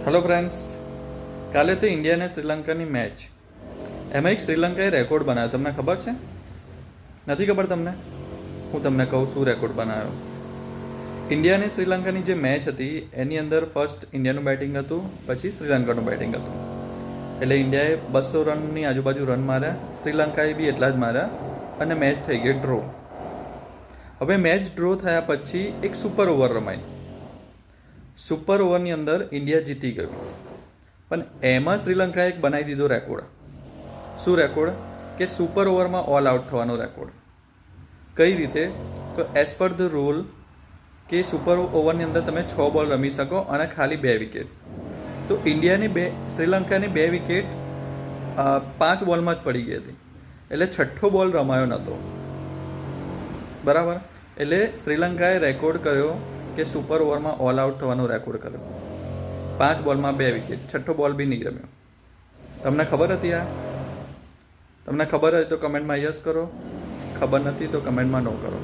Hello friends, કાલે તો India અને શ્રીલંકાની મેચ, એમાં એક શ્રીલંકાએ રેકોર્ડ બનાવ્યો. તમને ખબર છે? નથી ખબર તમને? હું તમને કહું શું રેકોર્ડ બનાવ્યો. ઇન્ડિયા અને શ્રીલંકાની જે મેચ હતી એની અંદર ફર્સ્ટ ઇન્ડિયાનું બેટિંગ હતું, પછી શ્રીલંકાનું બેટિંગ હતું. એટલે ઇન્ડિયાએ 200 રનની આજુબાજુ રન માર્યા, શ્રીલંકાએ બી એટલા જ માર્યા અને મેચ થઈ ગઈ ડ્રો. હવે મેચ ડ્રો થયા પછી એક સુપર ઓવર રમાઈ. સુપર ઓવરની અંદર ઇન્ડિયા જીતી ગયું, પણ એમાં શ્રીલંકાએ એક બનાવી દીધો રેકોર્ડ. શું રેકોર્ડ? કે સુપર ઓવરમાં ઓલ આઉટ થવાનો રેકોર્ડ. કઈ રીતે? તો એઝ પર ધ રૂલ કે સુપર ઓવરની અંદર તમે 6 બોલ રમી શકો અને ખાલી 2 વિકેટ. તો શ્રીલંકાની 2 વિકેટ 5 બોલમાં જ પડી ગઈ હતી, એટલે 6થો બોલ રમાયો નહોતો. બરાબર? એટલે શ્રીલંકાએ રેકોર્ડ કર્યો કે સુપર ઓવરમાં ઓલ આઉટ થવાનો રેકોર્ડ કર્યો. 5 બોલમાં 2 વિકેટ, 6થો બોલ બી નહીં રમ્યો. તમને ખબર હતી આ? તમને ખબર હોય તો કમેન્ટમાં યસ કરો, ખબર નથી તો કમેન્ટમાં નો કરો.